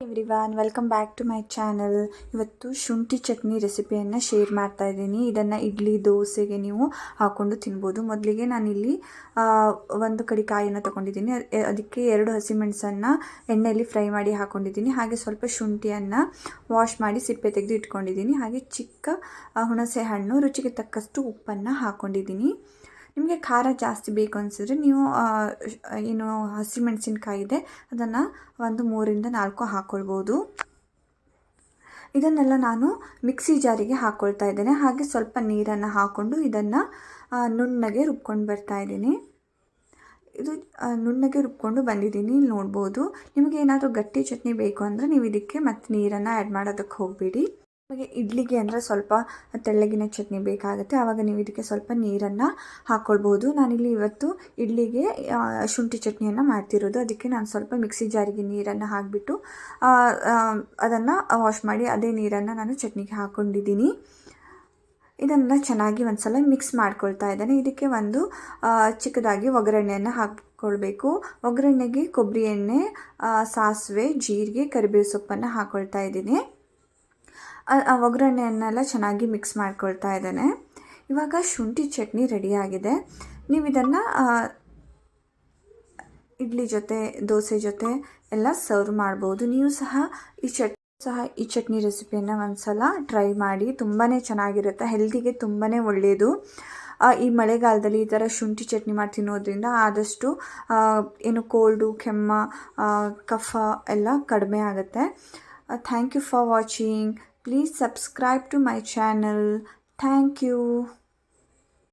Everyone welcome back to my channel. ಇವತ್ತು ಶುಂಠಿ chutney ರೆಸಿಪಿಯನ್ನು share ಮಾಡ್ತಾ ಇದ್ದೀನಿ. ಇದನ್ನು ಇಡ್ಲಿ ದೋಸೆಗೆ ನೀವು ಹಾಕ್ಕೊಂಡು ತಿನ್ಬೋದು. ಮೊದಲಿಗೆ ನಾನಿಲ್ಲಿ ಒಂದು ಕಡಿ ಕಾಯಿಯನ್ನು ತೊಗೊಂಡಿದ್ದೀನಿ. ಅದಕ್ಕೆ 2 ಹಸಿಮೆಣಸನ್ನು ಎಣ್ಣೆಯಲ್ಲಿ ಫ್ರೈ ಮಾಡಿ ಹಾಕ್ಕೊಂಡಿದ್ದೀನಿ. ಹಾಗೆ ಸ್ವಲ್ಪ ಶುಂಠಿಯನ್ನು ವಾಶ್ ಮಾಡಿ ಸಿಪ್ಪೆ ತೆಗೆದು ಇಟ್ಕೊಂಡಿದ್ದೀನಿ. ಹಾಗೆ ಚಿಕ್ಕ ಹುಣಸೆ ಹಣ್ಣು, ರುಚಿಗೆ ತಕ್ಕಷ್ಟು ಉಪ್ಪನ್ನು ಹಾಕ್ಕೊಂಡಿದ್ದೀನಿ. ನಿಮಗೆ ಖಾರ ಜಾಸ್ತಿ ಬೇಕು ಅನಿಸಿದ್ರೆ ನೀವು ಏನು ಹಸಿಮೆಣಸಿನಕಾಯಿ ಇದೆ ಅದನ್ನು 3ರಿಂದ 4 ಹಾಕ್ಕೊಳ್ಬೋದು. ಇದನ್ನೆಲ್ಲ ನಾನು ಮಿಕ್ಸಿ ಜಾರಿಗೆ ಹಾಕ್ಕೊಳ್ತಾ ಇದ್ದೇನೆ. ಹಾಗೆ ಸ್ವಲ್ಪ ನೀರನ್ನು ಹಾಕ್ಕೊಂಡು ಇದನ್ನು ನುಣ್ಣಗೆ ರುಬ್ಕೊಂಡು ಬರ್ತಾ ಇದ್ದೀನಿ. ಇದು ನುಣ್ಣಗೆ ರುಬ್ಕೊಂಡು ಬಂದಿದ್ದೀನಿ, ನೋಡ್ಬೋದು. ನಿಮಗೆ ಏನಾದರೂ ಗಟ್ಟಿ ಚಟ್ನಿ ಬೇಕು ಅಂದರೆ ನೀವು ಇದಕ್ಕೆ ಮತ್ತೆ ನೀರನ್ನು ಆ್ಯಡ್ ಮಾಡೋದಕ್ಕೆ ಹೋಗಬೇಡಿ. ನಿಮಗೆ ಇಡ್ಲಿಗೆ ಅಂದರೆ ಸ್ವಲ್ಪ ತೆಳ್ಳಗಿನ ಚಟ್ನಿ ಬೇಕಾಗುತ್ತೆ, ಆವಾಗ ನೀವು ಇದಕ್ಕೆ ಸ್ವಲ್ಪ ನೀರನ್ನು ಹಾಕ್ಕೊಳ್ಬೋದು. ನಾನಿಲ್ಲಿ ಇವತ್ತು ಇಡ್ಲಿಗೆ ಶುಂಠಿ ಚಟ್ನಿಯನ್ನು ಮಾಡ್ತಿರೋದು. ಅದಕ್ಕೆ ನಾನು ಸ್ವಲ್ಪ ಮಿಕ್ಸಿ ಜಾರಿಗೆ ನೀರನ್ನು ಹಾಕಿಬಿಟ್ಟು ಅದನ್ನು ವಾಶ್ ಮಾಡಿ ಅದೇ ನೀರನ್ನು ನಾನು ಚಟ್ನಿಗೆ ಹಾಕ್ಕೊಂಡಿದ್ದೀನಿ. ಇದನ್ನು ಚೆನ್ನಾಗಿ ಒಂದು ಸಲ ಮಿಕ್ಸ್ ಮಾಡ್ಕೊಳ್ತಾ ಇದ್ದೇನೆ. ಇದಕ್ಕೆ ಒಂದು ಚಿಕ್ಕದಾಗಿ ಒಗ್ಗರಣೆಯನ್ನು ಹಾಕ್ಕೊಳ್ಬೇಕು. ಒಗ್ಗರಣೆಗೆ ಕೊಬ್ಬರಿ ಎಣ್ಣೆ, ಸಾಸಿವೆ, ಜೀರಿಗೆ, ಕರಿಬೇವು ಸೊಪ್ಪನ್ನು ಹಾಕ್ಕೊಳ್ತಾ ಇದ್ದೀನಿ. ಒಗ್ಗರಣೆಯನ್ನೆಲ್ಲ ಚೆನ್ನಾಗಿ ಮಿಕ್ಸ್ ಮಾಡ್ಕೊಳ್ತಾ ಇದ್ದೇನೆ. ಇವಾಗ ಶುಂಠಿ ಚಟ್ನಿ ರೆಡಿಯಾಗಿದೆ. ನೀವು ಇದನ್ನು ಇಡ್ಲಿ ಜೊತೆ, ದೋಸೆ ಜೊತೆ ಎಲ್ಲ ಸರ್ವ್ ಮಾಡ್ಬೋದು. ನೀವು ಸಹ ಈ ಚಟ್ನಿ ರೆಸಿಪಿಯನ್ನು ಒಂದು ಸಲ ಟ್ರೈ ಮಾಡಿ. ತುಂಬಾ ಚೆನ್ನಾಗಿರುತ್ತೆ, ಹೆಲ್ತಿಗೆ ತುಂಬಾ ಒಳ್ಳೆಯದು. ಈ ಮಳೆಗಾಲದಲ್ಲಿ ಈ ಥರ ಶುಂಠಿ ಚಟ್ನಿ ಮಾಡಿ ತಿನ್ನೋದ್ರಿಂದ ಆದಷ್ಟು ಏನು ಕೋಲ್ಡು, ಕೆಮ್ಮು, ಕಫ ಎಲ್ಲ ಕಡಿಮೆ ಆಗುತ್ತೆ. Thank you for watching. Please subscribe to my channel. Thank you.